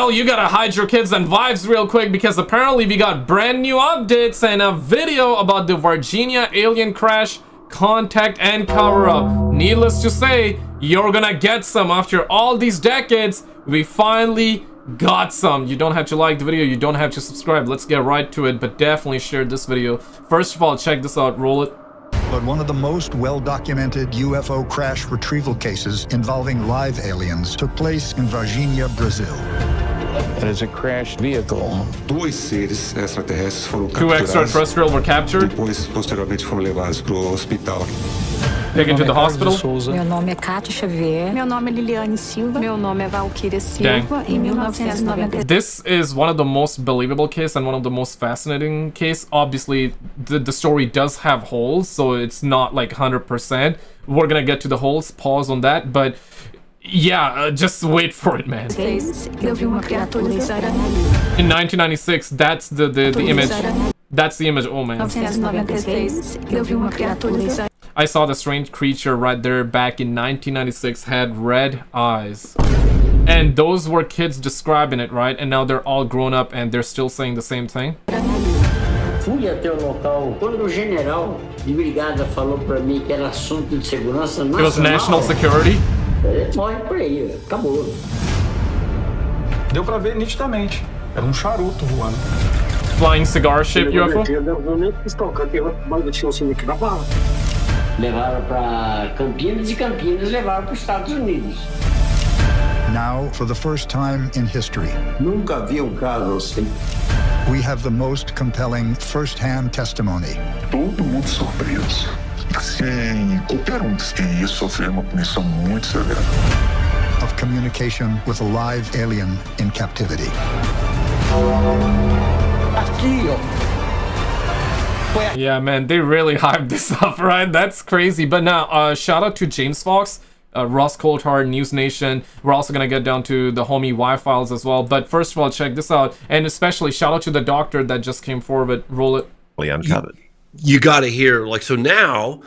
Well, you gotta hide your kids and vibes real quick because apparently we got brand new updates and a video about the Varginha alien crash, contact and cover up. Needless to say, you're gonna get some. After all these decades, we finally got some. You don't have to like the video, you don't have to subscribe. Let's get right to it, but definitely share this video. First of all, check this out, roll it. But one of the most well-documented UFO crash retrieval cases involving live aliens took place in Varginha, Brazil. It is a crashed vehicle. Dois seres extraterrestres foram Two capturados. extraterrestrials were captured. Depois, posteriormente, foram levados para o hospital. Taken to the hospital. Meu nome é Cátia Xavier. Meu nome é Liliane Silva. Meu nome é Valquíria Silva. Em 1990. This is one of the most believable case and one of the most fascinating case. Obviously, the story does have holes, so it's not like 100%. We're gonna get to the holes. Pause on that, but yeah, just wait for it, man. In 1996, that's the image. That's the image. Oh man. I saw the strange creature right there back in 1996, had red eyes. And those were kids describing it, right? And now they're all grown up and they're still saying the same thing. Fui até o local quando o general de brigada falou para mim que era assunto de segurança nacional. It was national security. Morre por aí, acabou. Deu pra ver nitidamente. Era charuto voando. Flying cigar ship UFO. Levaram para Campinas e Campinas levaram para os Estados Unidos. Now, for the first time in history, Nunca vi caso assim. we have the most compelling first-hand testimony. Todo mundo surpreso. Assim, qualquer ia sofrer uma punição muito severa. Of communication with a live alien in captivity. Aqui, ó. Yeah, man, they really hyped this up, right? That's crazy. But now, shout out to James Fox, Ross Coulthard, News Nation. We're also gonna get down to the homie Y-Files as well. But first of all, check this out. And especially shout out to the doctor that just came forward. Roll it. Uncovered. You gotta hear, like, so now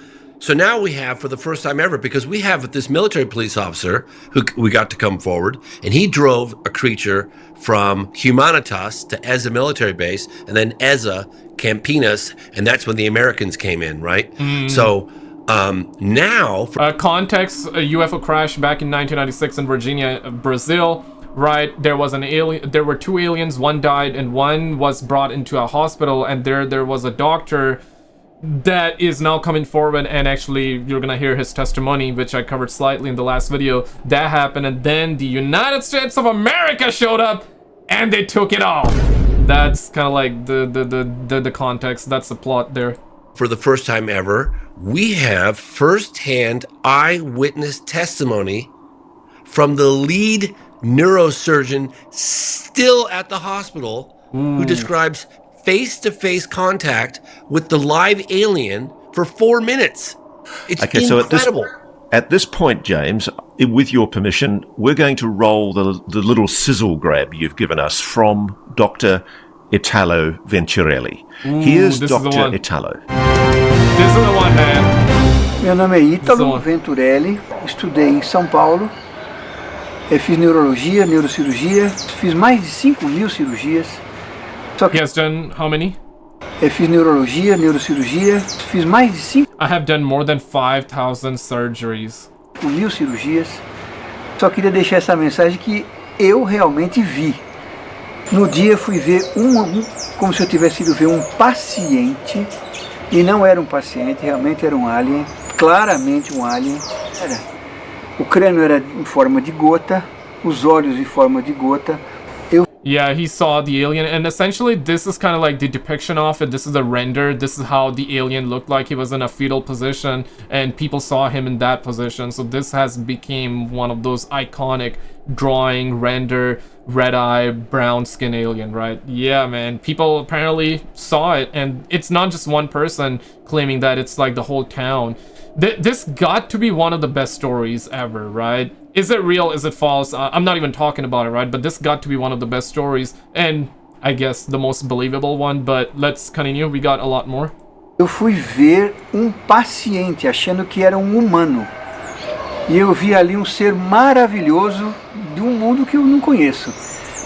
we have, for the first time ever, because we have this military police officer who we got to come forward, and he drove a creature from Humanitas to Eza military base, and then Eza, Campinas, and that's when the Americans came in, right? So now... Context, a UFO crash back in 1996 in Varginha, Brazil, right? There was an alien, there were two aliens, one died, and one was brought into a hospital, and there was a doctor that is now coming forward, and actually you're gonna hear his testimony, which I covered slightly in the last video. That happened, and then the United States of America showed up and they took it all. That's kind of like the context. That's the plot there. For the first time ever, we have first-hand eyewitness testimony from the lead neurosurgeon still at the hospital, who describes face-to-face contact with the live alien for 4 minutes. It's okay, incredible. So at this point, James, with your permission, we're going to roll the little sizzle grab you've given us from Dr. Italo Venturelli. Here's Dr. Italo. This is the one, man. Meu nome é Italo Venturelli, estudei em São Paulo, fiz neurologia, neurocirurgia, fiz mais de 5.000 cirurgias. He has done how many? Fiz neurologia, neurocirurgia, fiz mais de 5. I have done more than 5,000 surgeries. 5.000 cirurgias. Só queria deixar essa mensagem que eu realmente vi. No dia fui ver como se eu tivesse ido ver um paciente, e não era um paciente, realmente era um alien, claramente um alien. O crânio era em forma de gota, os olhos em forma de gota. Yeah, he saw the alien, and essentially this is kind of like the depiction of it. This is a render. This is how the alien looked like. He was in a fetal position, and people saw him in that position. So this has become one of those iconic drawing, render, red eye, brown skin alien, right? Yeah, man. People apparently saw it, and it's not just one person claiming that. It's like the whole town. This got to be one of the best stories ever, right? Is it real? Is it false? I'm not even talking about it, right? But this got to be one of the best stories, and I guess the most believable one. But let's continue. We got a lot more. Eu fui ver paciente achando que era humano. E eu vi ali ser maravilhoso de mundo que eu não conheço.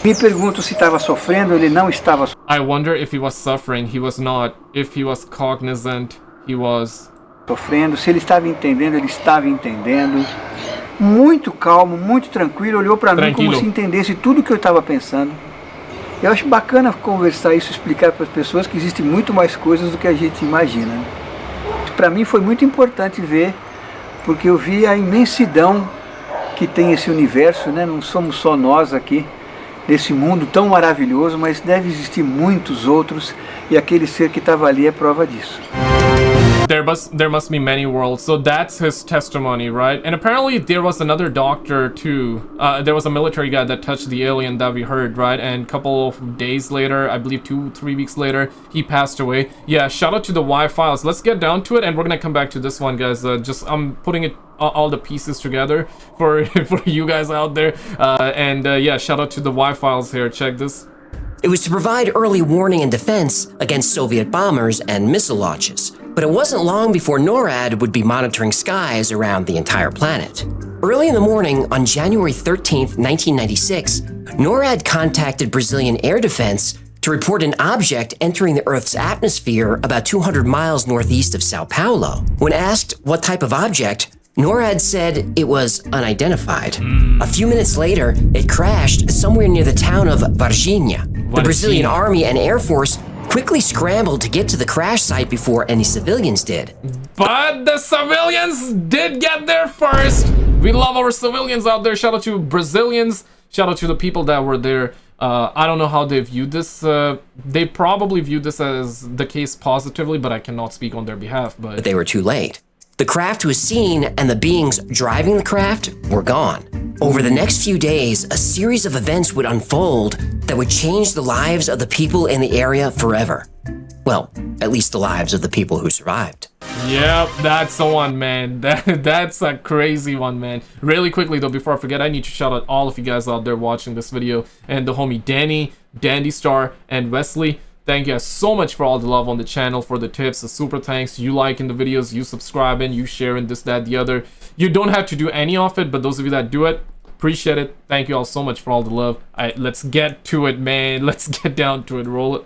Me pergunto se estava sofrendo, ele não estava. I wonder if he was suffering. He was not. If he was cognizant, he was sofrendo. Se ele estava entendendo, ele estava entendendo. Muito calmo, muito tranquilo, olhou para mim como se entendesse tudo que eu estava pensando. Eu acho bacana conversar isso, explicar para as pessoas que existem muito mais coisas do que a gente imagina. Para mim foi muito importante ver, porque eu vi a imensidão que tem esse universo, né? Não somos só nós aqui, desse mundo tão maravilhoso, mas deve existir muitos outros, e aquele ser que estava ali é prova disso. There must be many worlds. So that's his testimony, right? And apparently there was another doctor too. There was a military guy that touched the alien that we heard, right? And a couple of days later, I believe 2-3 weeks later, he passed away. Yeah, shout out to the Y files. Let's get down to it, and we're gonna come back to this one, guys. I'm putting it all the pieces together for you guys out there. Yeah, shout out to the Y files here. Check this. It was to provide early warning and defense against Soviet bombers and missile launches. But it wasn't long before NORAD would be monitoring skies around the entire planet. Early in the morning, on January 13th, 1996, NORAD contacted Brazilian Air Defense to report an object entering the Earth's atmosphere about 200 miles northeast of Sao Paulo. When asked what type of object, NORAD said it was unidentified. A few minutes later, it crashed somewhere near the town of Varginha. The Brazilian Army and Air Force quickly scrambled to get to the crash site before any civilians did. But the civilians did get there first. We love our civilians out there. Shout out to Brazilians. Shout out to the people that were there. I don't know how they viewed this. They probably viewed this as the case positively, but I cannot speak on their behalf. But they were too late. The craft was seen, and the beings driving the craft were gone. Over the next few days, a series of events would unfold that would change the lives of the people in the area forever. Well, at least the lives of the people who survived. Yep, that's the one, man. That's a crazy one, man. Really quickly, though, before I forget, I need to shout out all of you guys out there watching this video, and the homie Danny, Dandy Star, and Wesley. Thank you guys so much for all the love on the channel, for the tips, the super thanks, you liking the videos, you subscribing, you sharing this, that, the other. You don't have to do any of it, but those of you that do it, appreciate it. Thank you all so much for all the love. All right, let's get to it, man. Let's get down to it. Roll it.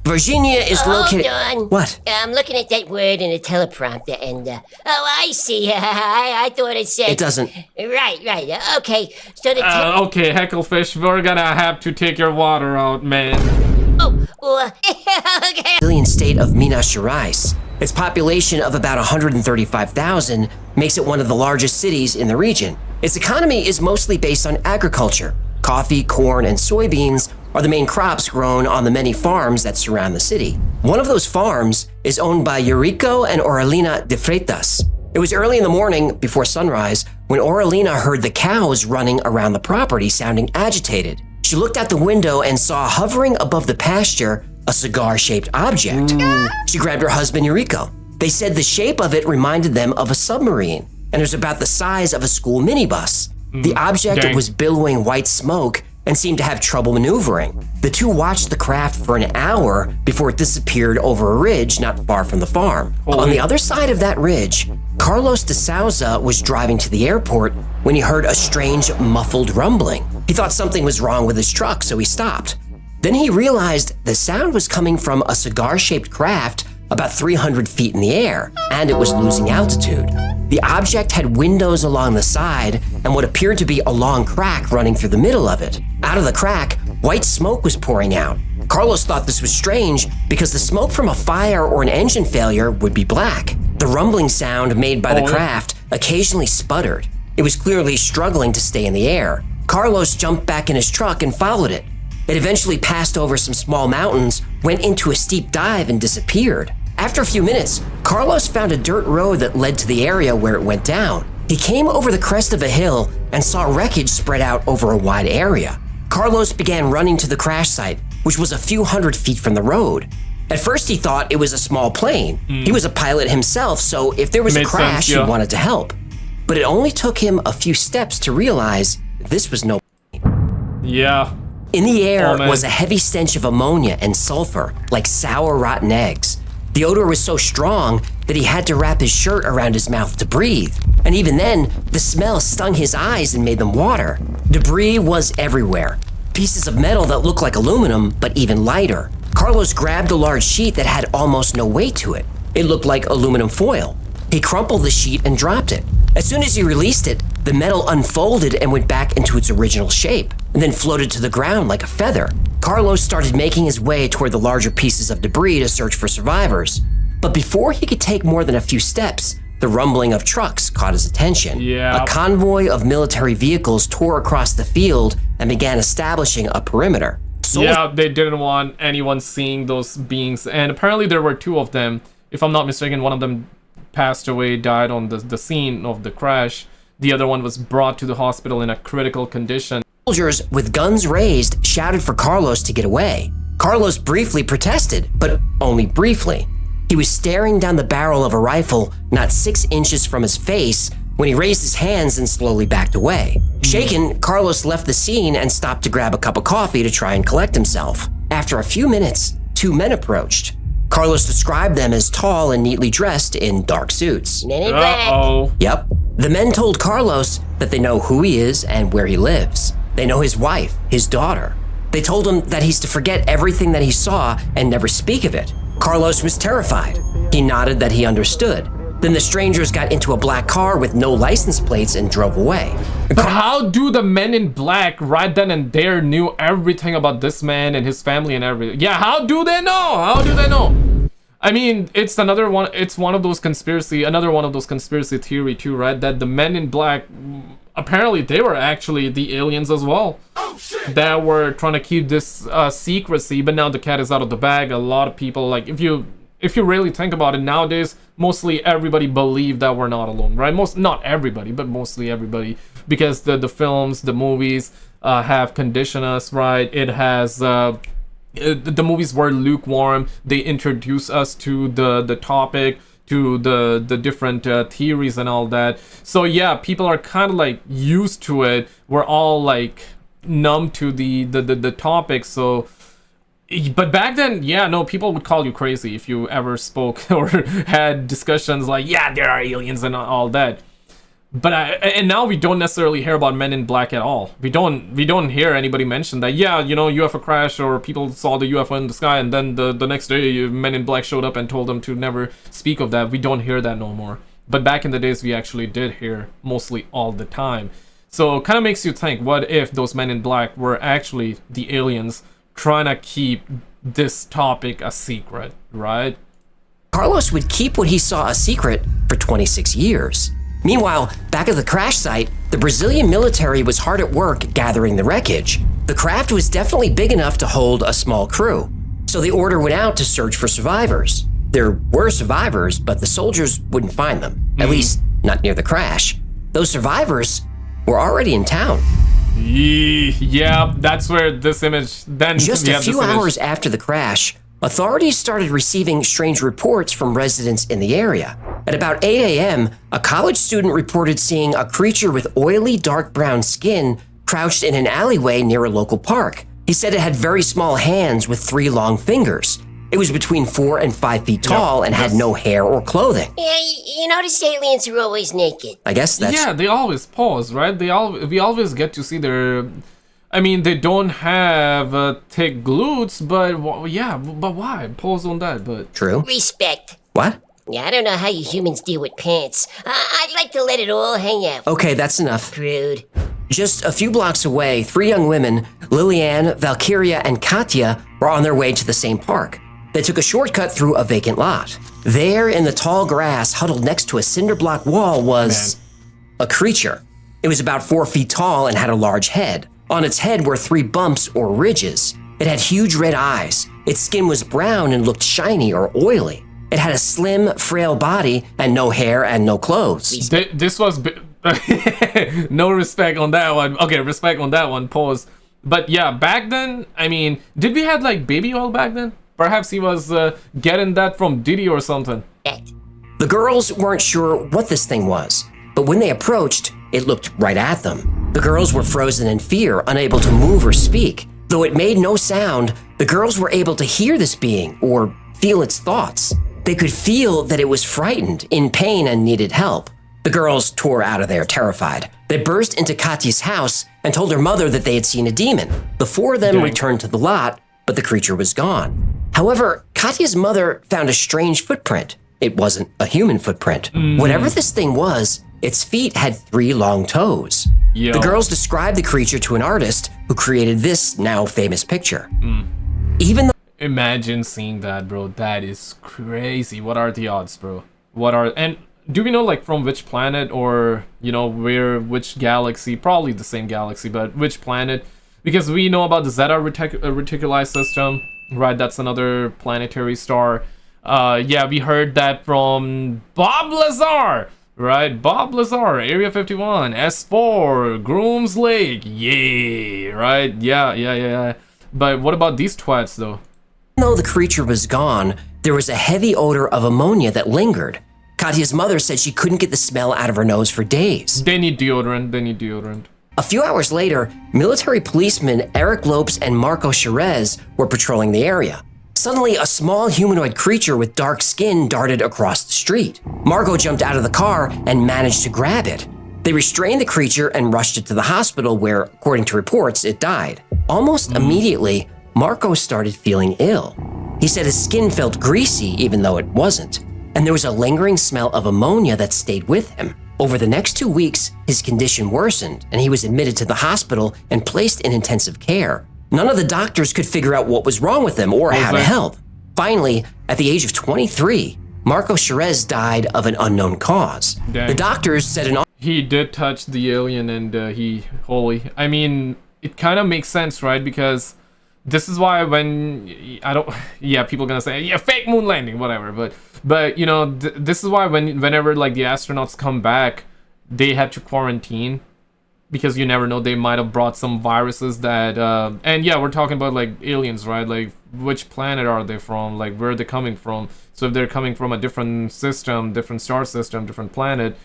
Virginia is located... Hold on. What? I'm looking at that word in the teleprompter and, oh, I see. I thought it said... It doesn't. Right. Okay, so the... Okay, Hecklefish, we're gonna have to take your water out, man. Okay. Brazilian state of Minas Gerais. Its population of about 135,000 makes it one of the largest cities in the region. Its economy is mostly based on agriculture. Coffee, corn, and soybeans are the main crops grown on the many farms that surround the city. One of those farms is owned by Eurico and Aurelina de Freitas. It was early in the morning, before sunrise, when Aurelina heard the cows running around the property sounding agitated. She looked out the window and saw hovering above the pasture a cigar-shaped object. She grabbed her husband Eurico. They said the shape of it reminded them of a submarine, and it was about the size of a school minibus. The object was billowing white smoke and seemed to have trouble maneuvering. The two watched the craft for an hour before it disappeared over a ridge not far from the farm. On the other side of that ridge, Carlos de Souza was driving to the airport when he heard a strange muffled rumbling. He thought something was wrong with his truck, so he stopped. Then he realized the sound was coming from a cigar-shaped craft about 300 feet in the air, and it was losing altitude. The object had windows along the side and what appeared to be a long crack running through the middle of it. Out of the crack, white smoke was pouring out. Carlos thought this was strange because the smoke from a fire or an engine failure would be black. The rumbling sound made by the craft occasionally sputtered. It was clearly struggling to stay in the air. Carlos jumped back in his truck and followed it. It eventually passed over some small mountains, went into a steep dive, and disappeared. After a few minutes, Carlos found a dirt road that led to the area where it went down. He came over the crest of a hill and saw wreckage spread out over a wide area. Carlos began running to the crash site, which was a few hundred feet from the road. At first, he thought it was a small plane. He was a pilot himself, so if there was a crash, he wanted to help. But it only took him a few steps to realize this was no plane. Yeah. In the air was a heavy stench of ammonia and sulfur, like sour, rotten eggs. The odor was so strong, that he had to wrap his shirt around his mouth to breathe. And even then, the smell stung his eyes and made them water. Debris was everywhere. Pieces of metal that looked like aluminum, but even lighter. Carlos grabbed a large sheet that had almost no weight to it. It looked like aluminum foil. He crumpled the sheet and dropped it. As soon as he released it, the metal unfolded and went back into its original shape, and then floated to the ground like a feather. Carlos started making his way toward the larger pieces of debris to search for survivors. But before he could take more than a few steps, the rumbling of trucks caught his attention. Yeah. A convoy of military vehicles tore across the field and began establishing a perimeter. Yeah, they didn't want anyone seeing those beings, and apparently there were two of them. If I'm not mistaken, one of them passed away, died on the scene of the crash. The other one was brought to the hospital in a critical condition. Soldiers with guns raised shouted for Carlos to get away. Carlos briefly protested, but only briefly. He was staring down the barrel of a rifle not 6 inches from his face when he raised his hands and slowly backed away. Shaken, Carlos left the scene and stopped to grab a cup of coffee to try and collect himself. After a few minutes, 2 men approached. Carlos described them as tall and neatly dressed in dark suits. Men in black. Uh-oh. Yep. The men told Carlos that they know who he is and where he lives. They know his wife, his daughter. They told him that he's to forget everything that he saw and never speak of it. Carlos was terrified. He nodded that he understood. Then the strangers got into a black car with no license plates and drove away. But how do the men in black right then and there knew everything about this man and his family and everything? Yeah, how do they know? How do they know? I mean, it's another one. It's another one of those conspiracy theory too, right? That the men in black, apparently they were actually the aliens as well. Oh, shit. That were trying to keep this secrecy, but now the cat is out of the bag. A lot of people, like, if you really think about it nowadays, mostly everybody believe that we're not alone, right? Not everybody, but mostly everybody, because the films, the movies have conditioned us, right? It has the movies were lukewarm. They introduce us to the topic, to the different theories and all that. So yeah, people are kind of like used to it. We're all like numb to the topic. So, but back then, yeah, no, people would call you crazy if you ever spoke or had discussions like, yeah, there are aliens and all that. But and now we don't necessarily hear about men in black at all. We don't hear anybody mention that, yeah, you know, UFO crash, or people saw the UFO in the sky and then the next day men in black showed up and told them to never speak of that. We don't hear that no more. But back in the days, we actually did hear mostly all the time. So it kind of makes you think, what if those men in black were actually the aliens trying to keep this topic a secret, right? Carlos would keep what he saw a secret for 26 years. Meanwhile, back at the crash site, the Brazilian military was hard at work gathering the wreckage. The craft was definitely big enough to hold a small crew, so the order went out to search for survivors. There were survivors, but the soldiers wouldn't find them, at least not near the crash. Those survivors were already in town. Yeah, that's where this image then. Just a few hours after the crash, authorities started receiving strange reports from residents in the area. At about 8 a.m., a college student reported seeing a creature with oily dark brown skin crouched in an alleyway near a local park. He said it had very small hands with 3 long fingers. It was between 4 and 5 feet tall and had no hair or clothing. Yeah, you notice aliens are always naked. I guess that's... Yeah, they always pose, right? We always get to see their... I mean, they don't have thick glutes, but yeah, but why? Pose on that, but... True. Respect. What? Yeah, I don't know how you humans deal with pants. I'd like to let it all hang out. Okay, that's enough. Prude. Just a few blocks away, 3 young women, Liliane, Valkyria, and Katya, were on their way to the same park. They took a shortcut through a vacant lot. There, in the tall grass, huddled next to a cinder block wall, was a creature. It was about 4 feet tall and had a large head. On its head were 3 bumps or ridges. It had huge red eyes. Its skin was brown and looked shiny or oily. It had a slim, frail body and no hair and no clothes. This was... no respect on that one. Okay, respect on that one, pause. But yeah, back then, I mean, did we have like baby oil back then? Perhaps he was getting that from Diddy or something. The girls weren't sure what this thing was, but when they approached, it looked right at them. The girls were frozen in fear, unable to move or speak. Though it made no sound, the girls were able to hear this being or feel its thoughts. They could feel that it was frightened, in pain, and needed help. The girls tore out of there terrified. They burst into Katya's house and told her mother that they had seen a demon. The four of them returned to the lot, but the creature was gone. However, Katya's mother found a strange footprint. It wasn't a human footprint. Whatever this thing was, its feet had 3 long toes. The girls described the creature to an artist who created this now famous picture. Even though Imagine seeing that, bro. That is crazy. What are the odds, bro? And do we know, like, from which planet, or, you know, which galaxy? Probably the same galaxy, but which planet? Because we know about the Zeta Reticuli system, right? That's another planetary star. Yeah, we heard that from Bob Lazar, right? Bob Lazar, Area 51, S4, Grooms Lake, yeah, right? Yeah. But what about these twats, though? Even though the creature was gone, there was a heavy odor of ammonia that lingered. Katya's mother said she couldn't get the smell out of her nose for days. They need deodorant. A few hours later, military policemen Eric Lopes and Marco Cherez were patrolling the area. Suddenly, a small humanoid creature with dark skin darted across the street. Marco jumped out of the car and managed to grab it. They restrained the creature and rushed it to the hospital where, according to reports, it died. Almost immediately, Marco started feeling ill. He said his skin felt greasy even though it wasn't, and there was a lingering smell of ammonia that stayed with him. Over the next 2 weeks, his condition worsened and he was admitted to the hospital and placed in intensive care. None of the doctors could figure out what was wrong with him or how to help. Finally, at the age of 23, Marco Cherez died of an unknown cause. The doctors said he did touch the alien, and I mean, it kind of makes sense, right? Because this is why when people are gonna say, yeah, fake moon landing, whatever. But you know, this is why whenever like the astronauts come back, they had to quarantine, because you never know, they might have brought some viruses that and yeah, we're talking about like aliens, right? Like, which planet are they from? Like, where are they coming from? So if they're coming from a different system, different star system, different planet,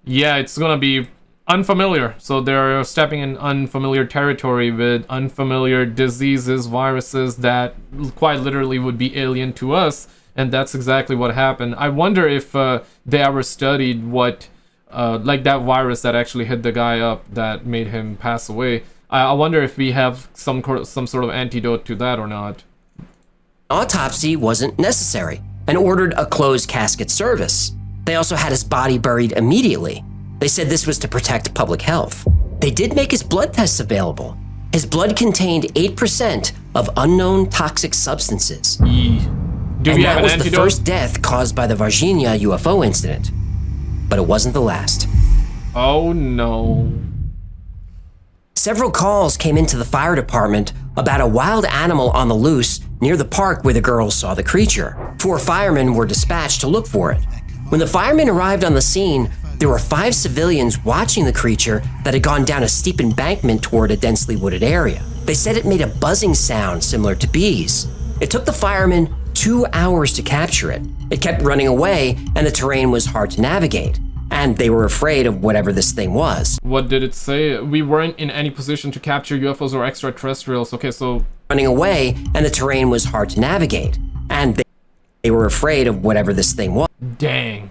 yeah, it's gonna be unfamiliar. So they're stepping in unfamiliar territory with unfamiliar diseases, viruses that quite literally would be alien to us, and that's exactly what happened. I wonder if they ever studied what like that virus that actually hit the guy up that made him pass away. I wonder if we have some sort of antidote to that or not. Autopsy wasn't necessary and ordered a closed casket service. They also had his body buried immediately. They said this was to protect public health. They did make his blood tests available. His blood contained 8% of unknown toxic substances. Do we have that was an antidote? The first death caused by the Varginha UFO incident. But it wasn't the last. Oh no. Several calls came into the fire department about a wild animal on the loose near the park where the girls saw the creature. 4 firemen were dispatched to look for it. When the firemen arrived on the scene, there were 5 civilians watching the creature that had gone down a steep embankment toward a densely wooded area. They said it made a buzzing sound similar to bees. It took the firemen 2 hours to capture it. It kept running away, and the terrain was hard to navigate. And they were afraid of whatever this thing was. What did it say? We weren't in any position to capture UFOs or extraterrestrials. Okay, so running away, and the terrain was hard to navigate. And they were afraid of whatever this thing was. Dang.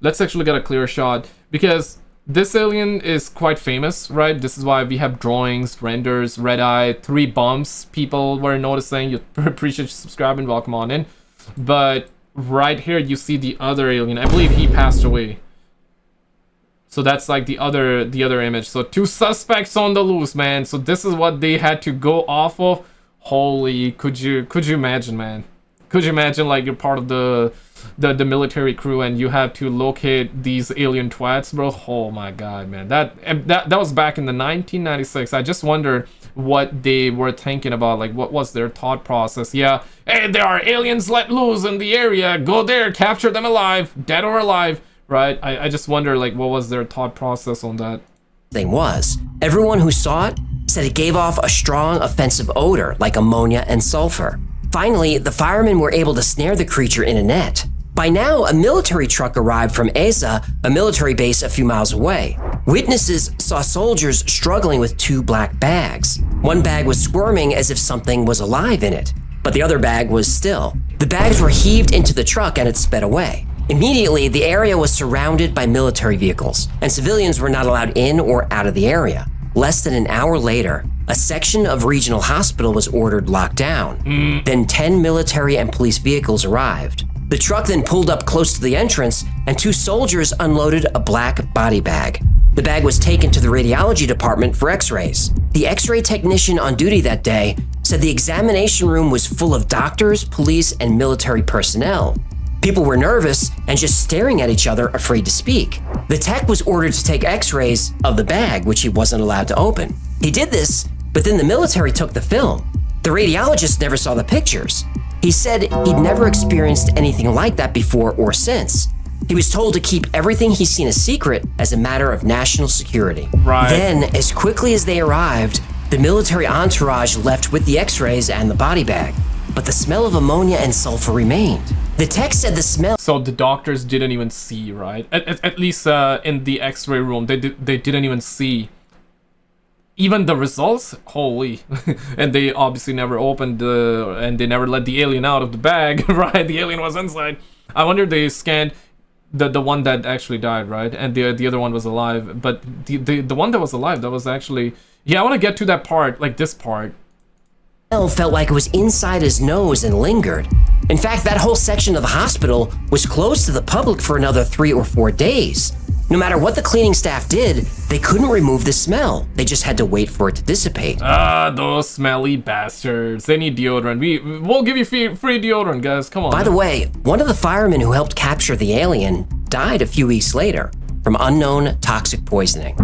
Let's actually get a clear shot, because this alien is quite famous, right? This is why we have drawings, renders, red eye, 3 bumps. People were noticing. You appreciate you subscribing, welcome on in. But right here you see the other alien. I believe he passed away. So that's like the other image. So 2 suspects on the loose, man. So this is what they had to go off of. Holy, could you imagine, man? Could you imagine, like, you're part of the military crew and you have to locate these alien twats, bro? Oh my god, man. That was back in the 1996. I just wonder what they were thinking about, like, what was their thought process. Yeah, hey, there are aliens let loose in the area. Go there, capture them alive, dead or alive. Right? I just wonder, like, what was their thought process on that thing was. Everyone who saw it said it gave off a strong offensive odor like ammonia and sulfur. Finally, the firemen were able to snare the creature in a net. By now, a military truck arrived from ESA, a military base a few miles away. Witnesses saw soldiers struggling with 2 black bags. One bag was squirming as if something was alive in it. but the other bag was still. The bags were heaved into the truck and it sped away. Immediately, the area was surrounded by military vehicles, and civilians were not allowed in or out of the area. Less than an hour later, a section of regional hospital was ordered locked down. Then 10 military and police vehicles arrived. The truck then pulled up close to the entrance, and 2 soldiers unloaded a black body bag. The bag was taken to the radiology department for x-rays. The x-ray technician on duty that day said the examination room was full of doctors, police, and military personnel. People were nervous and just staring at each other, afraid to speak. The tech was ordered to take x-rays of the bag, which he wasn't allowed to open. He did this, but then the military took the film. The radiologist never saw the pictures. He said he'd never experienced anything like that before or since. He was told to keep everything he's seen a secret as a matter of national security. Right. Then, as quickly as they arrived, the military entourage left with the x-rays and the body bag. But the smell of ammonia and sulfur remained. The tech said the smell... So the doctors didn't even see, right? At least in the x-ray room, they didn't even see even the results. Holy. And they obviously never opened and they never let the alien out of the bag, right? The alien was inside. I wonder they scanned the one that actually died, right? And the other one was alive. But the one that was alive, that was actually... Yeah, I want to get to that part, like this part. Felt like it was inside his nose and lingered. In fact, that whole section of the hospital was closed to the public for another 3 or 4 days. No matter what the cleaning staff did, they couldn't remove the smell. They just had to wait for it to dissipate. Ah, those smelly bastards. They need deodorant. We'll give you free deodorant, guys. Come on. By the way, one of the firemen who helped capture the alien died a few weeks later from unknown toxic poisoning.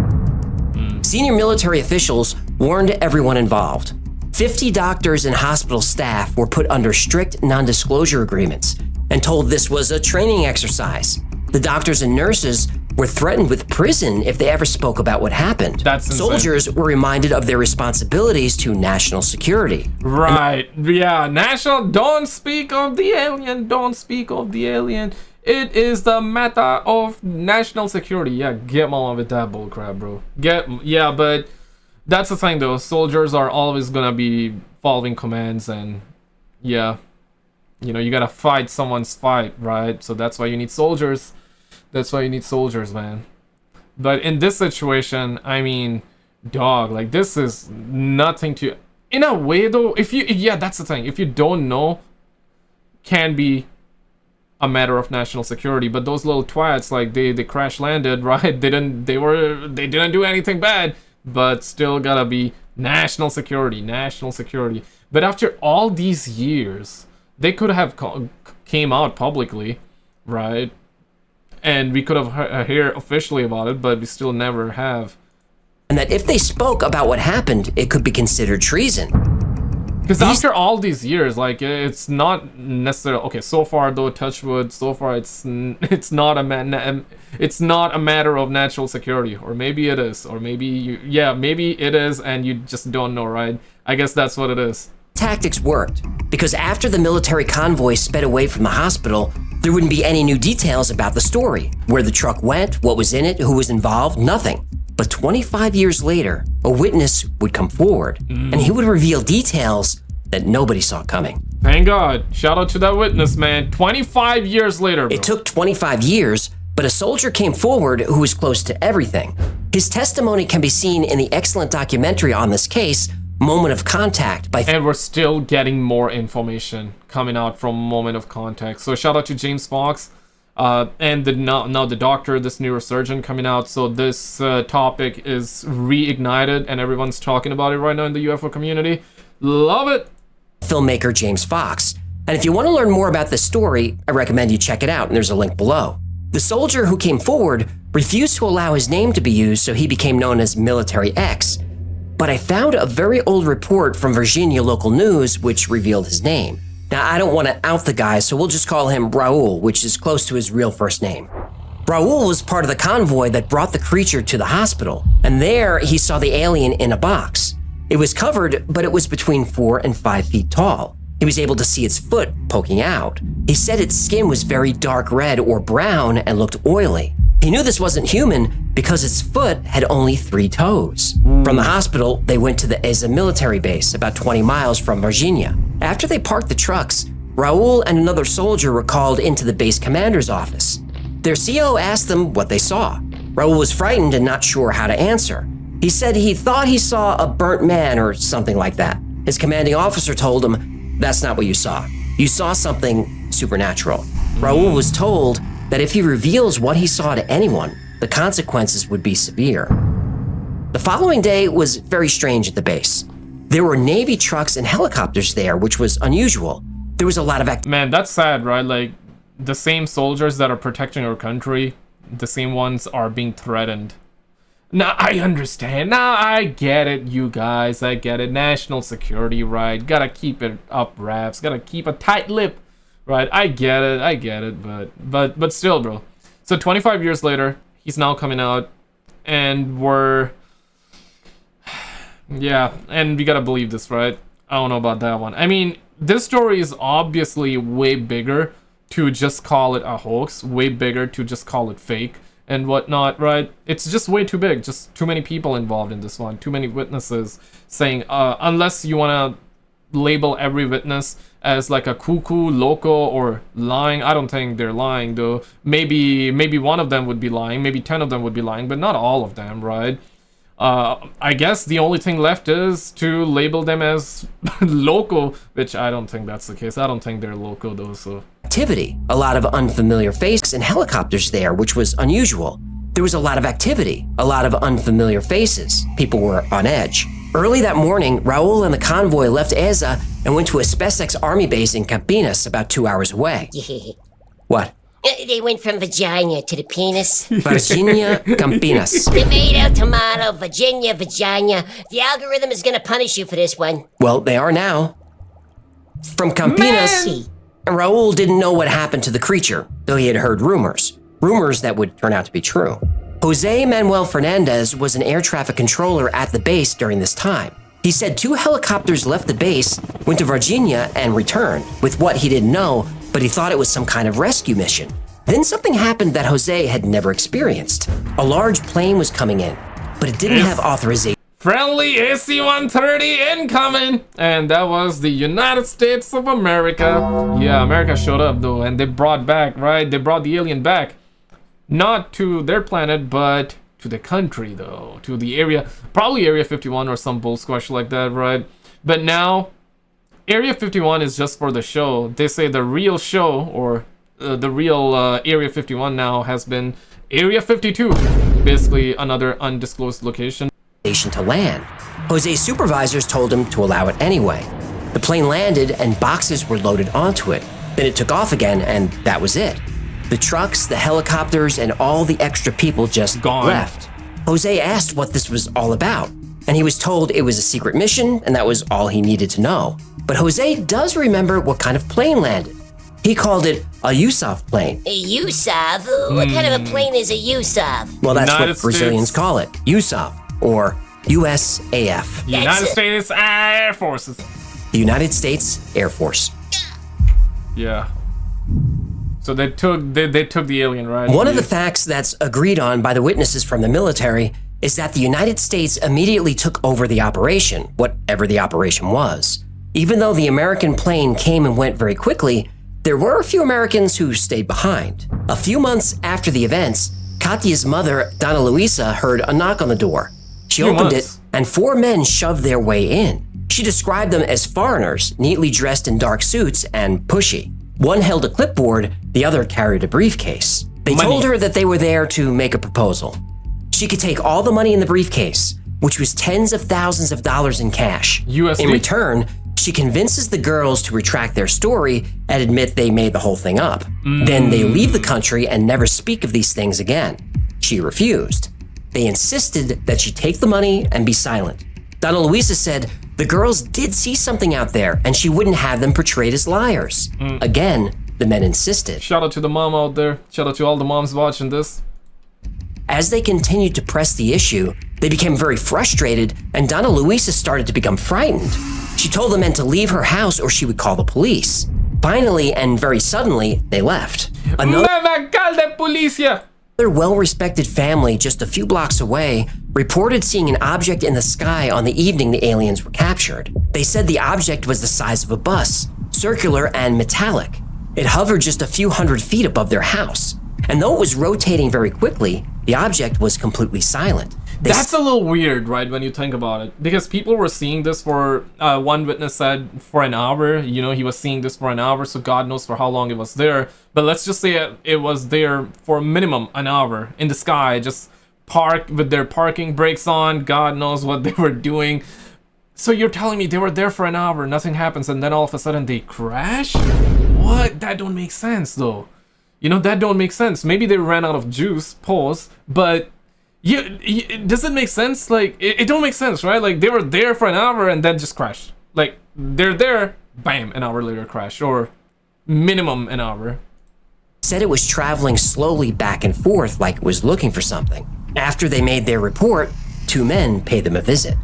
Senior military officials warned everyone involved. 50 doctors and hospital staff were put under strict non-disclosure agreements and told this was a training exercise. The doctors and nurses were threatened with prison if they ever spoke about what happened. That's insane. Soldiers were reminded of their responsibilities to national security. Right, yeah, don't speak of the alien, don't speak of the alien. It is the matter of national security. Yeah, get on with that bullcrap, bro. Yeah, but that's the thing though, soldiers are always gonna be following commands, and yeah, you know, you gotta fight someone's fight, right? So that's why you need soldiers. That's why you need soldiers, man. But in this situation, I mean, dog, like this is nothing to... In a way though, yeah, that's the thing. If you don't know, can be a matter of national security. But those little twats, like they crash landed, right? They didn't do anything bad, but still gotta be national security. But after all these years, they could have came out publicly, right? And we could have heard officially about it, but we still never have. And that if they spoke about what happened, it could be considered treason. Because after all these years, like, it's not necessarily... Okay, so far though, touch wood, so far it's not a matter of national security. Or maybe it is. Or maybe maybe it is and you just don't know, right? I guess that's what it is. Tactics worked, because after the military convoy sped away from the hospital, there wouldn't be any new details about the story. Where the truck went, what was in it, who was involved, nothing. But 25 years later, a witness would come forward, and he would reveal details that nobody saw coming. Thank God. Shout out to that witness, man. 25 years later, bro. It took 25 years, but a soldier came forward who was close to everything. His testimony can be seen in the excellent documentary on this case, Moment of Contact. And we're still getting more information coming out from Moment of Contact. So shout out to James Fox and now the doctor, this neurosurgeon coming out. So this topic is reignited and everyone's talking about it right now in the UFO community. Love it. Filmmaker James Fox. And if you want to learn more about this story, I recommend you check it out, and there's a link below. The soldier who came forward refused to allow his name to be used, so he became known as Military X. But I found a very old report from Varginha local news which revealed his name. Now, I don't want to out the guy, so we'll just call him Raul, which is close to his real first name. Raul was part of the convoy that brought the creature to the hospital, and there he saw the alien in a box. It was covered, but it was between 4 and 5 feet tall. He was able to see its foot poking out. He said its skin was very dark red or brown and looked oily. He knew this wasn't human because its foot had only 3 toes. From the hospital, they went to the Eza military base, about 20 miles from Varginha. After they parked the trucks, Raul and another soldier were called into the base commander's office. Their CO asked them what they saw. Raul was frightened and not sure how to answer. He said he thought he saw a burnt man or something like that. His commanding officer told him, "That's not what you saw. You saw something supernatural." Raul was told that if he reveals what he saw to anyone, the consequences would be severe. The following day was very strange at the base. There were Navy trucks and helicopters there, which was unusual. There was a lot of Man, that's sad, right? Like, the same soldiers that are protecting our country, the same ones are being threatened. Now, I understand. Now, I get it, you guys. I get it. National security, right? Gotta keep it up wraps. Gotta keep a tight lip, right? I get it. But still, bro. So 25 years later, he's now coming out, and we're... Yeah, and we gotta believe this, right? I don't know about that one. I mean, this story is obviously way bigger to just call it a hoax, way bigger to just call it fake and whatnot, right? It's just way too big, just too many people involved in this one, too many witnesses saying, unless you want to label every witness as like a cuckoo, loco, or lying. I don't think they're lying, though. Maybe one of them would be lying, maybe 10 of them would be lying, but not all of them, right? I guess the only thing left is to label them as loco, which I don't think that's the case. I don't think they're loco, though, so... Activity. A lot of unfamiliar faces and helicopters there, which was unusual. There was a lot of activity, a lot of unfamiliar faces. People were on edge. Early that morning, Raul and the convoy left Eza and went to a SpaceX Army base in Campinas, about 2 hours away. What? They went from vagina to the penis. Varginha, Campinas. Tomato, tomato, Virginia, vagina. The algorithm is gonna punish you for this one. Well, they are now. From Campinas, Raul didn't know what happened to the creature, though he had heard rumors. Rumors that would turn out to be true. Jose Manuel Fernandez was an air traffic controller at the base during this time. He said 2 helicopters left the base, went to Varginha, and returned, with what he didn't know, but he thought it was some kind of rescue mission. Then something happened that Jose had never experienced. A large plane was coming in, but it didn't have authorization. Friendly AC-130 incoming! And that was the United States of America. Yeah, America showed up, though, and they brought back, right? They brought the alien back. Not to their planet, but to the country, though. To the area, probably Area 51 or some bull squash like that, right? But now, Area 51 is just for the show. They say the real show, or the real Area 51 now has been Area 52. Basically, another undisclosed location. To land. Jose's supervisors told him to allow it anyway. The plane landed and boxes were loaded onto it. Then it took off again, and that was it. The trucks, the helicopters, and all the extra people just left. Jose asked what this was all about, and he was told it was a secret mission, and that was all he needed to know. But Jose does remember what kind of plane landed. He called it a USAF plane. A USAF? What kind of a plane is a USAF? Well, that's what Brazilians call it, USAF, or USAF. United States Air Forces. The United States Air Force. Yeah. So they took the alien, right? One of the facts that's agreed on by the witnesses from the military is that the United States immediately took over the operation, whatever the operation was. Even though the American plane came and went very quickly, there were a few Americans who stayed behind. A few months after the events, Katya's mother, Donna Luisa, heard a knock on the door. She opened it, and 4 men shoved their way in. She described them as foreigners, neatly dressed in dark suits and pushy. One held a clipboard, the other carried a briefcase. They told her that they were there to make a proposal. She could take all the money in the briefcase, which was tens of thousands of dollars in cash. USD. In return, she convinces the girls to retract their story and admit they made the whole thing up. Then they leave the country and never speak of these things again. She refused. They insisted that she take the money and be silent. Donna Luisa said the girls did see something out there and she wouldn't have them portrayed as liars. Again, the men insisted. Shout out to the mom out there. Shout out to all the moms watching this. As they continued to press the issue, they became very frustrated and Donna Luisa started to become frightened. She told the men to leave her house or she would call the police. Finally, and very suddenly, they left. Another well-respected family just a few blocks away reported seeing an object in the sky on the evening the aliens were captured. They said the object was the size of a bus, circular and metallic. It hovered just a few hundred feet above their house. And though it was rotating very quickly, the object was completely silent. That's a little weird, right, when you think about it. Because people were seeing this for, one witness said, for an hour. You know, he was seeing this for an hour, so God knows for how long it was there. But let's just say it was there for a minimum an hour in the sky, just parked with their parking brakes on. God knows what they were doing. So you're telling me they were there for an hour, nothing happens, and then all of a sudden they crash? What? That don't make sense, though. You know, that don't make sense. Maybe they ran out of juice, pause, but does it make sense? Like, it don't make sense, right? Like, they were there for an hour and then just crashed. Like, they're there, bam, an hour later crash, or minimum an hour. Said it was traveling slowly back and forth like it was looking for something. After they made their report, 2 men paid them a visit.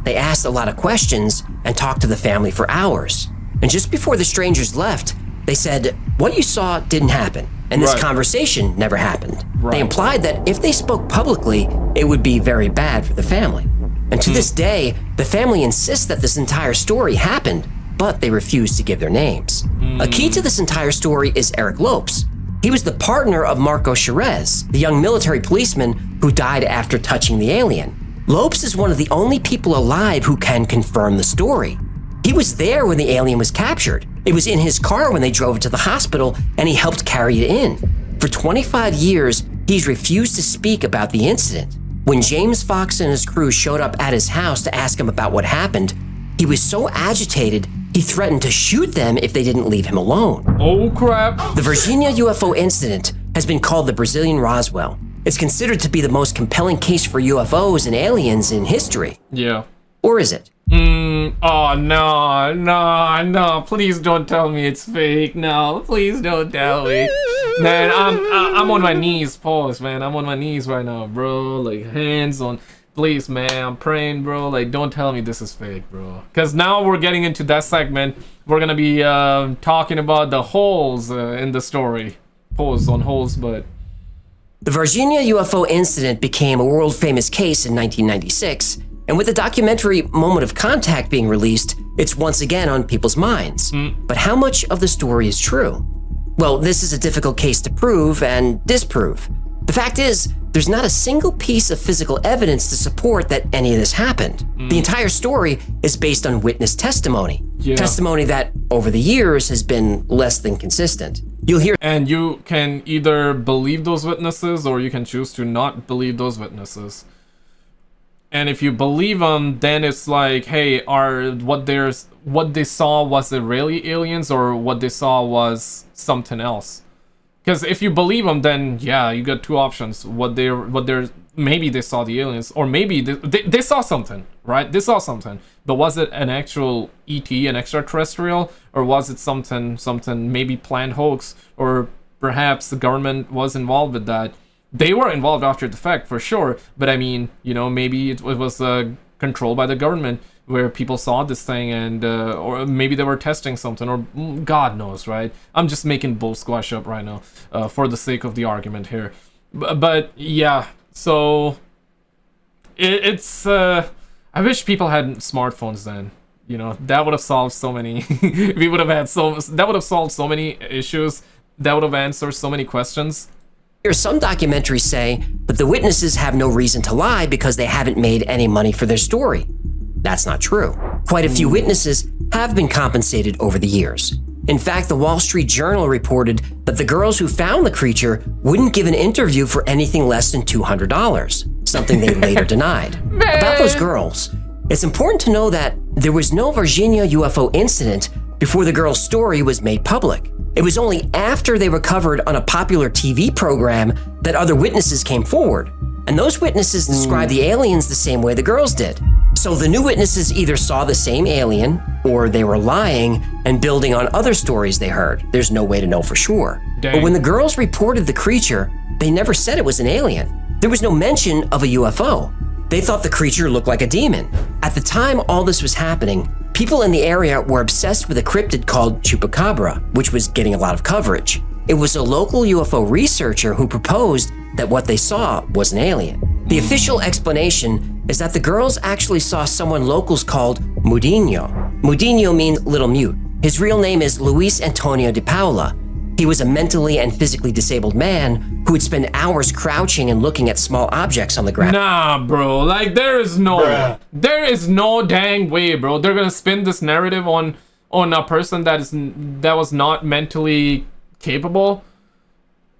They asked a lot of questions and talked to the family for hours. And just before the strangers left, they said, what you saw didn't happen, and this conversation never happened. They implied that if they spoke publicly, it would be very bad for the family. And to this day, the family insists that this entire story happened, but they refuse to give their names. A key to this entire story is Eric Lopes. He was the partner of Marco Cherez, the young military policeman who died after touching the alien. Lopes is one of the only people alive who can confirm the story. He was there when the alien was captured. It was in his car when they drove it to the hospital, and he helped carry it in. For 25 years, he's refused to speak about the incident. When James Fox and his crew showed up at his house to ask him about what happened, he was so agitated, he threatened to shoot them if they didn't leave him alone. Oh, crap. The Varginha UFO incident has been called the Brazilian Roswell. It's considered to be the most compelling case for UFOs and aliens in history. Yeah. Or is it? Oh, no, please don't tell me it's fake. No, please don't tell me. Man, I'm on my knees, pause, man. I'm on my knees right now, bro. Like, hands on, please, man, I'm praying, bro. Like, don't tell me this is fake, bro. Because now we're getting into that segment. We're gonna be talking about the holes in the story. Pause on holes, but... The Varginha UFO incident became a world-famous case in 1996, and with the documentary Moment of Contact being released, it's once again on people's minds. But how much of the story is true? Well, this is a difficult case to prove and disprove. The fact is, there's not a single piece of physical evidence to support that any of this happened. The entire story is based on witness testimony. Testimony that, over the years, has been less than consistent. You'll hear... And you can either believe those witnesses, or you can choose to not believe those witnesses. And if you believe them, then it's like, hey, what they saw, was it really aliens, or what they saw was something else? Because if you believe them, then yeah, you got two options. Maybe they saw the aliens, or maybe they saw something, right? They saw something, but was it an actual ET, an extraterrestrial, or was it something maybe planned hoax, or perhaps the government was involved with that? They were involved after the fact, for sure, but I mean, you know, maybe it was controlled by the government, where people saw this thing, and or maybe they were testing something, or God knows, right? I'm just making bull squash up right now for the sake of the argument here, but yeah. So it's I wish people had smartphones then. You know, that would have solved so many. That would have solved so many issues. That would have answered so many questions. Some documentaries say that the witnesses have no reason to lie because they haven't made any money for their story. That's not true. Quite a few witnesses have been compensated over the years. In fact, the Wall Street Journal reported that the girls who found the creature wouldn't give an interview for anything less than $200, something they later denied. About those girls, it's important to know that there was no Varginha UFO incident before the girls' story was made public. It was only after they were covered on a popular TV program that other witnesses came forward. And those witnesses described the aliens the same way the girls did. So the new witnesses either saw the same alien, or they were lying and building on other stories they heard. There's no way to know for sure. But when the girls reported the creature, they never said it was an alien. There was no mention of a UFO. They thought the creature looked like a demon. At the time all this was happening, people in the area were obsessed with a cryptid called Chupacabra, which was getting a lot of coverage. It was a local UFO researcher who proposed that what they saw was an alien. The official explanation is that the girls actually saw someone locals called Mudinho. Mudinho means little mute. His real name is Luis Antonio de Paula. He was a mentally and physically disabled man who would spend hours crouching and looking at small objects on the ground. Nah, bro. Like, there is no dang way, bro. They're gonna spin this narrative on a person that was not mentally capable,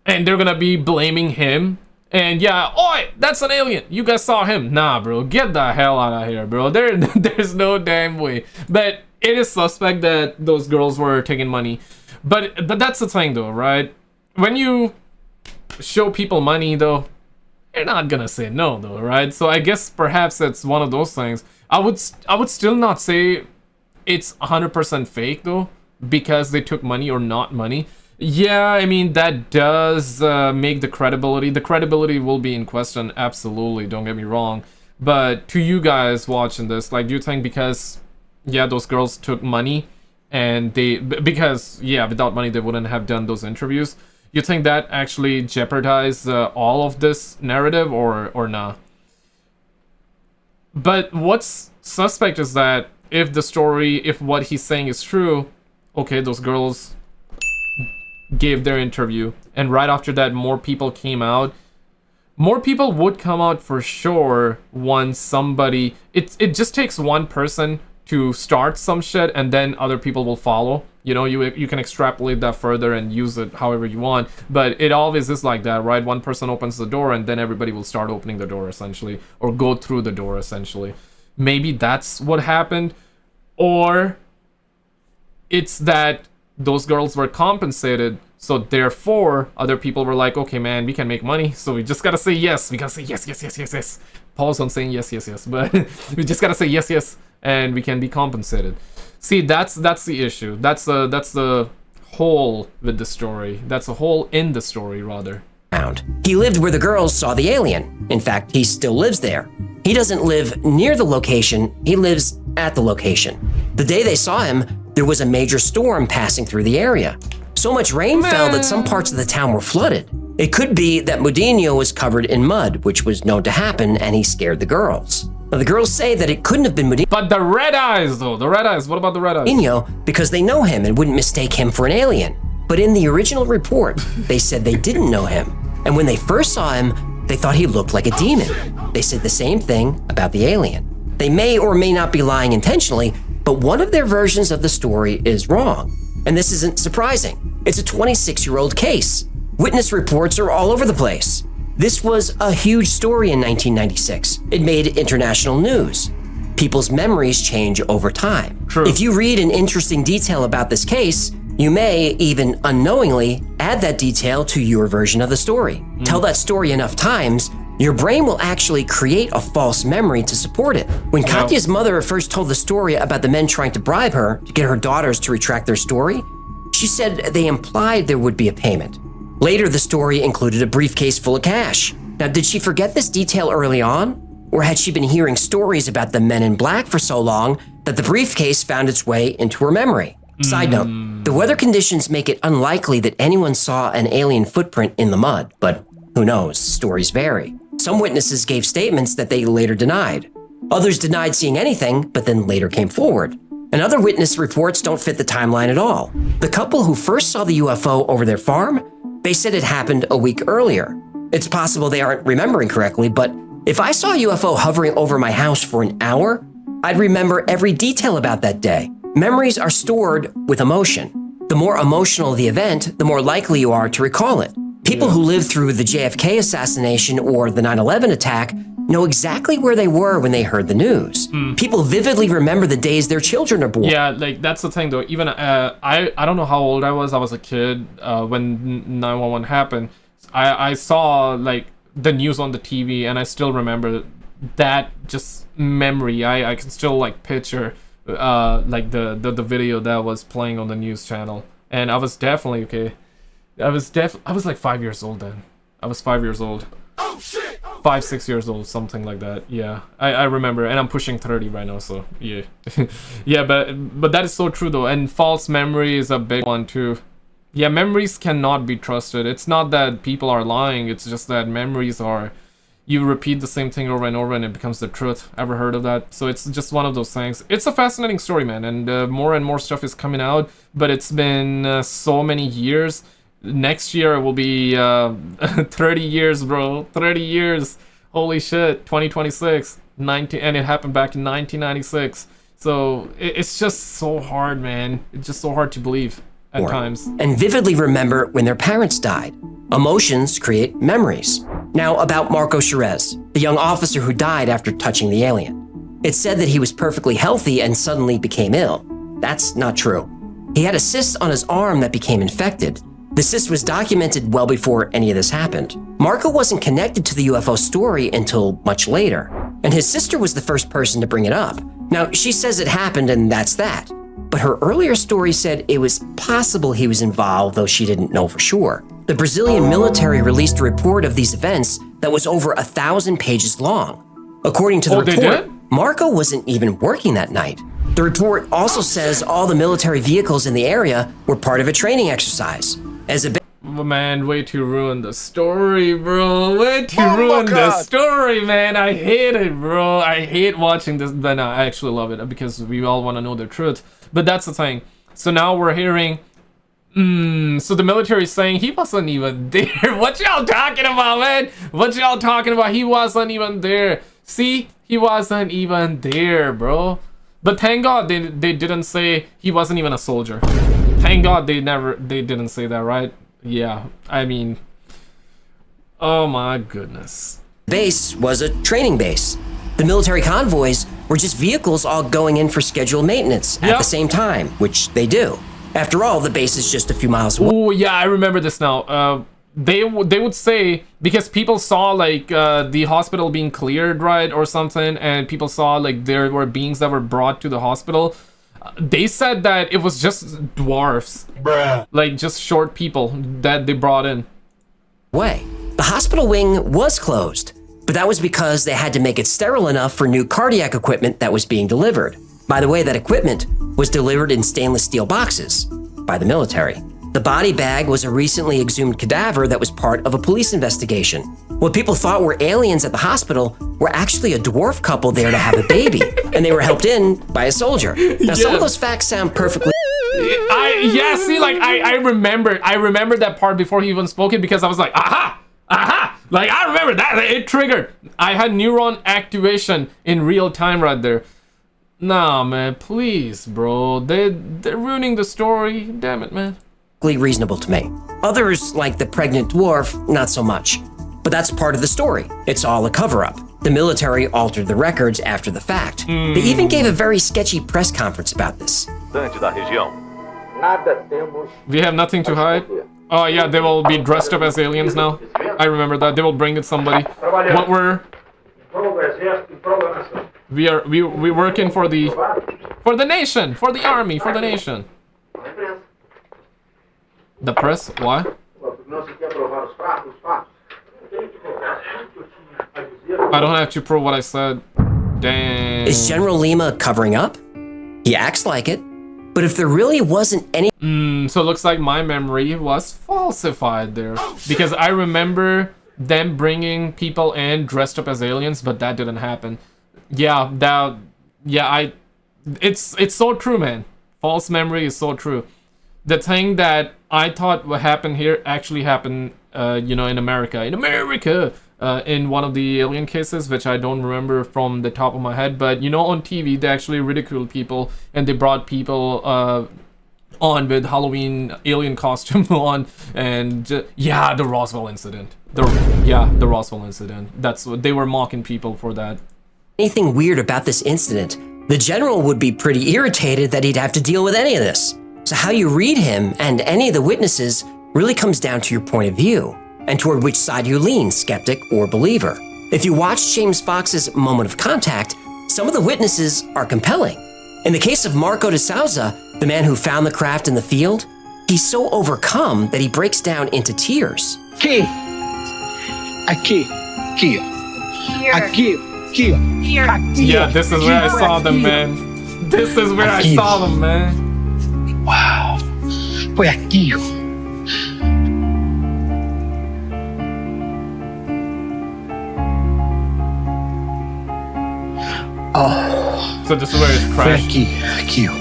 and they're gonna be blaming him. And yeah, oi, that's an alien. You guys saw him. Nah, bro. Get the hell out of here, bro. There's no damn way. But it is suspect that those girls were taking money. But that's the thing, though, right? When you show people money, though, they're not gonna say no, though, right? So I guess perhaps it's one of those things. I would still not say it's 100% fake, though, because they took money or not money. Yeah, I mean, that does make the credibility will be in question, absolutely, don't get me wrong. But to you guys watching this, like, do you think because, yeah, those girls took money, and because, yeah, without money they wouldn't have done those interviews, you think that actually jeopardized all of this narrative, or nah? But what's suspect is that if what he's saying is true, okay, those girls gave their interview, and right after that more people came out. More people would come out for sure once somebody, it just takes one person to start some shit, and then other people will follow. You know, you can extrapolate that further and use it however you want, but it always is like that, right? One person opens the door and then everybody will start opening the door, essentially, or go through the door, essentially. Maybe that's what happened, or it's that those girls were compensated, so therefore other people were like, okay, man, we can make money, so we just gotta say yes. We gotta say yes. Pause on saying yes, but we just gotta say yes, and we can be compensated. See, that's the issue. That's the hole with the story. That's a hole in the story, rather. He lived where the girls saw the alien. In fact, he still lives there. He doesn't live near the location, he lives at the location. The day they saw him, there was a major storm passing through the area. So much rain fell that some parts of the town were flooded. It could be that Mudinho was covered in mud, which was known to happen, and he scared the girls. Now, the girls say that it couldn't have been Mudinho. But the red eyes, though. The red eyes. What about the red eyes? Mudinho, because they know him and wouldn't mistake him for an alien. But in the original report, they said they didn't know him. And when they first saw him, they thought he looked like a demon. They said the same thing about the alien. They may or may not be lying intentionally, but one of their versions of the story is wrong. And this isn't surprising. It's a 26-year-old case. Witness reports are all over the place. This was a huge story in 1996. It made international news. People's memories change over time. True. If you read an interesting detail about this case, you may, even unknowingly, add that detail to your version of the story. Tell that story enough times, your brain will actually create a false memory to support it. When Katya's mother first told the story about the men trying to bribe her to get her daughters to retract their story, she said they implied there would be a payment. Later, the story included a briefcase full of cash. Now, did she forget this detail early on? Or had she been hearing stories about the men in black for so long that the briefcase found its way into her memory? Side note, the weather conditions make it unlikely that anyone saw an alien footprint in the mud, but who knows, stories vary. Some witnesses gave statements that they later denied. Others denied seeing anything, but then later came forward. And other witness reports don't fit the timeline at all. The couple who first saw the UFO over their farm, they said it happened a week earlier. It's possible they aren't remembering correctly, but if I saw a UFO hovering over my house for an hour, I'd remember every detail about that day. Memories are stored with emotion. The more emotional the event, the more likely you are to recall it. People who lived through the JFK assassination or the 9/11 attack know exactly where they were when they heard the news. People vividly remember the days their children are born. Yeah, like, that's the thing, though. Even I don't know how old I was a kid when 9/11 happened. I saw, like, the news on the TV, and I still remember that just memory. I can still, like, picture like the video that was playing on the news channel, and I was definitely okay. I was like 5 years old then. I was 5 years old. 5, 6 years old, something like that. Yeah, I remember, and I'm pushing 30 right now, so yeah. Yeah, but that is so true, though. And false memory is a big one too. Yeah, memories cannot be trusted. It's not that people are lying, it's just that memories are, you repeat the same thing over and over and it becomes the truth. Ever heard of that? So it's just one of those things. It's a fascinating story, man, and more and more stuff is coming out, but it's been so many years. Next year will be 30 years, bro. 30 years. Holy shit. 2026. And it happened back in 1996. So it's just so hard, man. It's just so hard to believe at times. And vividly remember when their parents died. Emotions create memories. Now about Marco Cherez, the young officer who died after touching the alien. It's said that he was perfectly healthy and suddenly became ill. That's not true. He had a cyst on his arm that became infected. The cyst was documented well before any of this happened. Marco wasn't connected to the UFO story until much later, and his sister was the first person to bring it up. Now, she says it happened and that's that. But her earlier story said it was possible he was involved, though she didn't know for sure. The Brazilian military released a report of these events that was over 1,000 pages long. According to the report, Marco wasn't even working that night. The report also says all the military vehicles in the area were part of a training exercise. Man, way to ruin the story, bro. Way to ruin the story, man. I hate it, bro. I hate watching this, but no, I actually love it because we all want to know the truth. But that's the thing. So now we're hearing, so the military is saying he wasn't even there. What y'all talking about, man? What y'all talking about? He wasn't even there. See, he wasn't even there, bro. But thank God they didn't say he wasn't even a soldier. Thank God they didn't say that, right? Yeah, I mean, oh my goodness. Base was a training base. The military convoys were just vehicles all going in for scheduled maintenance at the same time, which they do. After all, the base is just a few miles away. Oh yeah, I remember this now. They would say, because people saw like the hospital being cleared, right, or something, and people saw like there were beings that were brought to the hospital. They said that it was just dwarfs, like just short people that they brought in. The hospital wing was closed, but that was because they had to make it sterile enough for new cardiac equipment that was being delivered. By the way, that equipment was delivered in stainless steel boxes by the military. The body bag was a recently exhumed cadaver that was part of a police investigation. What people thought were aliens at the hospital were actually a dwarf couple there to have a baby, and they were helped in by a soldier. Now, some of those facts sound perfectly... See, like, I remembered that part before he even spoke it, because I was like, aha! Like, I remember that, it triggered. I had neuron activation in real time right there. Nah, man, please, bro. They're ruining the story. Damn it, man. Reasonable to me. Others, like the pregnant dwarf, not so much. But that's part of the story. It's all a cover-up. The military altered the records after the fact. They even gave a very sketchy press conference about this. We have nothing to hide. Oh yeah, they will be dressed up as aliens now. I remember that. They will bring it somebody. What we're working for the nation, for the army, for the nation. The press? Why? I don't have to prove what I said. Dang. Is General Lima covering up? He acts like it. But if there really wasn't any... So it looks like my memory was falsified there. Because I remember them bringing people in dressed up as aliens, but that didn't happen. It's so true, man. False memory is so true. The thing that I thought would happen here actually happened, in America. In one of the alien cases, which I don't remember from the top of my head. But, on TV, they actually ridiculed people. And they brought people on with Halloween alien costume on. And, the Roswell incident. The Roswell incident. That's what they were mocking people for that. Anything weird about this incident, the general would be pretty irritated that he'd have to deal with any of this. So how you read him and any of the witnesses really comes down to your point of view and toward which side you lean, skeptic or believer. If you watch James Fox's Moment of Contact, some of the witnesses are compelling. In the case of Marco de Souza, the man who found the craft in the field, he's so overcome that he breaks down into tears. Aqui. Yeah, this is where I saw them, man. This is where I saw them, man. Wow. Foi aqui. So this is where it crashed. Aqui, ó.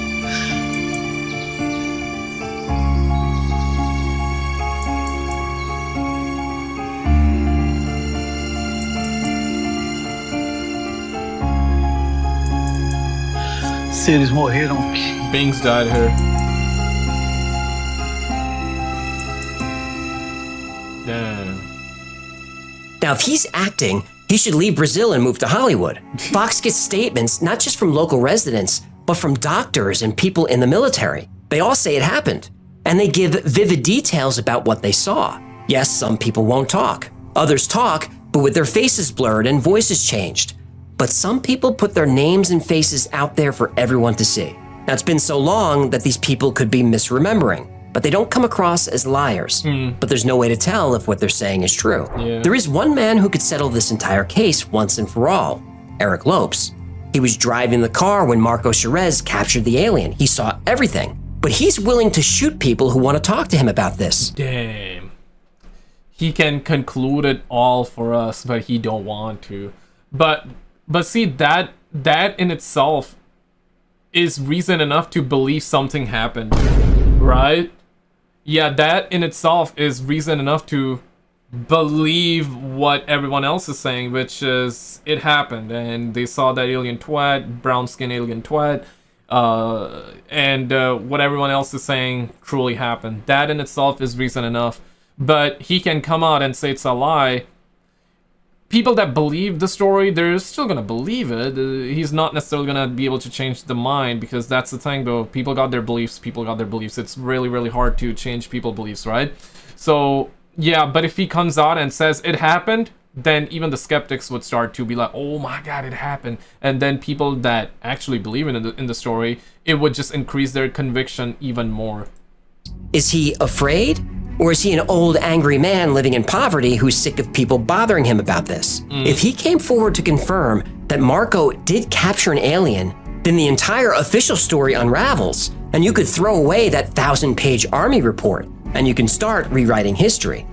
Seres morreram aqui. Beings died here. Damn. Now, if he's acting, he should leave Brazil and move to Hollywood. Fox gets statements not just from local residents, but from doctors and people in the military. They all say it happened, and they give vivid details about what they saw. Yes, some people won't talk. Others talk, but with their faces blurred and voices changed. But some people put their names and faces out there for everyone to see. Now, it's been so long that these people could be misremembering, but they don't come across as liars. But there's no way to tell if what they're saying is true. Yeah. There is one man who could settle this entire case once and for all, Eric Lopes. He was driving the car when Marco Cherez captured the alien. He saw everything, but he's willing to shoot people who want to talk to him about this. Damn. He can conclude it all for us, but he don't want to. But see, that in itself is reason enough to believe something happened, right? Yeah, that in itself is reason enough to believe what everyone else is saying, which is it happened, and they saw that alien twat, brown skin alien twat, and what everyone else is saying truly happened. That in itself is reason enough. But he can come out and say it's a lie. People that believe the story, they're still gonna believe it. He's not necessarily gonna be able to change the mind, because that's the thing though. People got their beliefs, It's really, really hard to change people's beliefs, right? So, yeah, but if he comes out and says it happened, then even the skeptics would start to be like, oh my god, it happened. And then people that actually believe in the story, it would just increase their conviction even more. Is he afraid? Or is he an old, angry man living in poverty who's sick of people bothering him about this? If he came forward to confirm that Marco did capture an alien, then the entire official story unravels, and you could throw away that 1,000-page army report, and you can start rewriting history.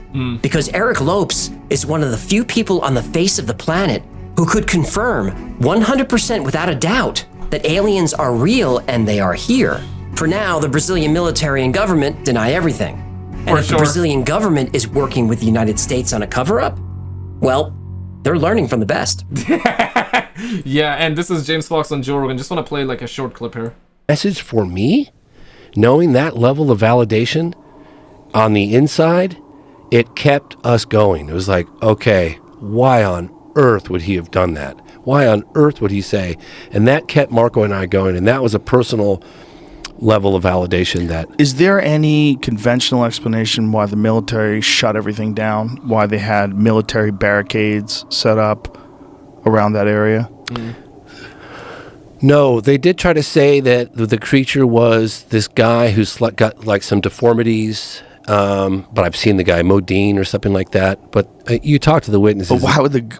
Because Eric Lopes is one of the few people on the face of the planet who could confirm 100% without a doubt that aliens are real and they are here. For now, the Brazilian military and government deny everything. And if the Brazilian government is working with the United States on a cover-up, well, they're learning from the best. Yeah, and this is James Fox on Joe Rogan. Just want to play like a short clip here. Message for me, knowing that level of validation on the inside, it kept us going. It was like, okay, why on earth would he have done that? Why on earth would he say? And that kept Marco and I going, and that was a personal level of validation. That is there any conventional explanation why the military shut everything down, why they had military barricades set up around that area? No, they did try to say that the creature was this guy who's got like some deformities, but I've seen the guy Modine or something like that. But you talk to the witnesses. But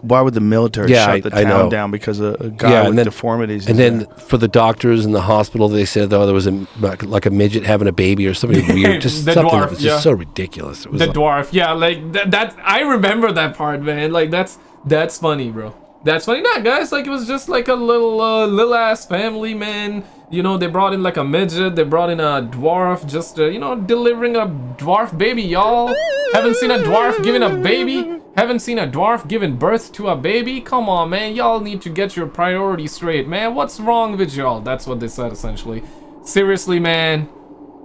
why would the military shut the town down because of a guy with deformities? And then for the doctors in the hospital, they said there was like a midget having a baby or something weird, just something that was just so ridiculous. It was dwarf, yeah, like that. I remember that part, man. Like that's funny, bro. That's funny. Nah, guys, like it was just like a little ass family, man. You know, they brought in like a midget, they brought in a dwarf, just you know, delivering a dwarf baby, y'all. Haven't seen a dwarf giving a baby? Haven't seen a dwarf giving birth to a baby? Come on, man, y'all need to get your priorities straight, man. What's wrong with y'all? That's what they said, essentially. Seriously, man,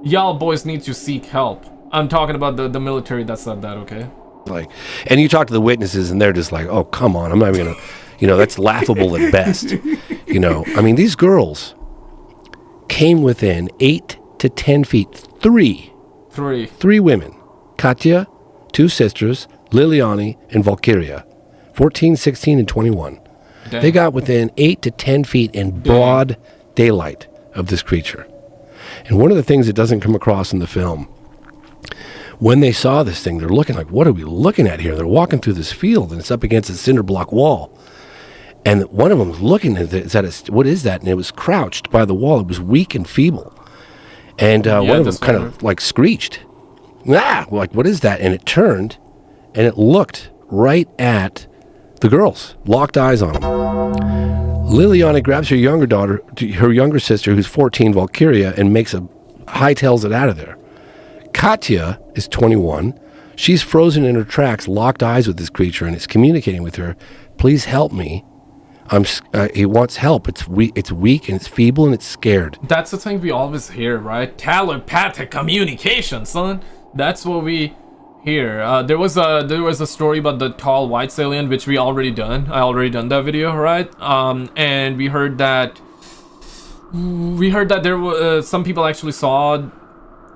y'all boys need to seek help. I'm talking about the military that said that, okay? Like, and you talk to the witnesses, and they're just like, "Oh, come on! I'm not even gonna, you know, that's laughable at best." You know, I mean, these girls came within 8 to 10 feet. Three women: Katya, 2 sisters, Liliani, and Valkyria, 14, 16, and 21. Damn. They got within 8 to 10 feet in broad daylight of this creature. And one of the things that doesn't come across in the film, when they saw this thing, they're looking like, what are we looking at here? They're walking through this field, and it's up against a cinder block wall. And one of them was looking at it, what is that? And it was crouched by the wall. It was weak and feeble. And one of them kind of like screeched. Like, what is that? And it turned, and it looked right at the girls, locked eyes on them. Liliana grabs her younger sister, who's 14, Valkyria, and hightails it out of there. Katya is 21. She's frozen in her tracks, locked eyes with this creature, and it's communicating with her. Please help me. He wants help. It's weak and it's feeble and it's scared. That's the thing we always hear, right? Telepathic communication, son. That's what we hear. There was a story about the tall white alien, which we already done. I already done that video, right? And we heard that there were some people actually saw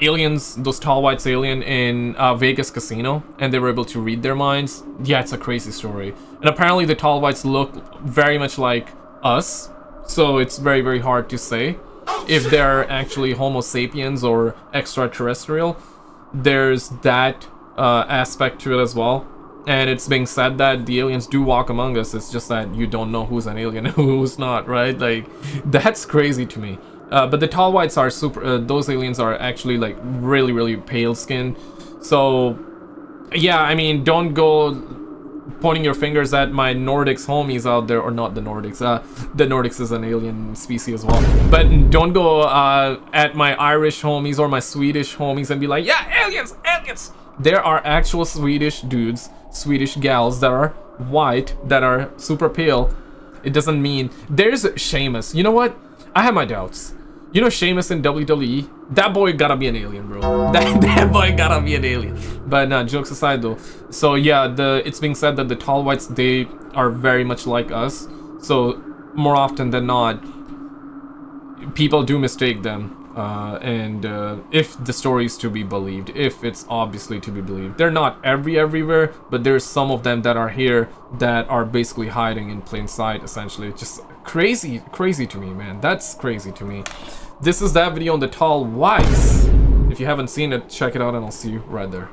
aliens, those tall whites alien in Vegas casino, and they were able to read their minds. Yeah, it's a crazy story. And apparently the tall whites look very much like us, so it's very, very hard to say if they're actually Homo sapiens or extraterrestrial. There's that aspect to it as well. And it's being said that the aliens do walk among us. It's just that you don't know who's an alien and who's not, right? Like, that's crazy to me. But the tall whites are those aliens are actually like really, really pale skin. So yeah, I mean, don't go pointing your fingers at my Nordics homies out there, or not the Nordics. The Nordics is an alien species as well. But don't go at my Irish homies or my Swedish homies and be like, yeah, aliens, aliens. There are actual Swedish dudes, Swedish gals that are white, that are super pale. It doesn't mean... There's Jaymez. You know what? I have my doubts. You know Jaymez in WWE? That boy gotta be an alien, bro. That boy gotta be an alien. But nah, jokes aside though. So yeah, it's being said that the tall whites, they are very much like us. So more often than not, people do mistake them. If the story is to be believed, if it's obviously to be believed. They're not everywhere, but there's some of them that are here that are basically hiding in plain sight, essentially. Just crazy to me, man. That's crazy to me. This is that video on the tall whites. If you haven't seen it, check it out and I'll see you right there.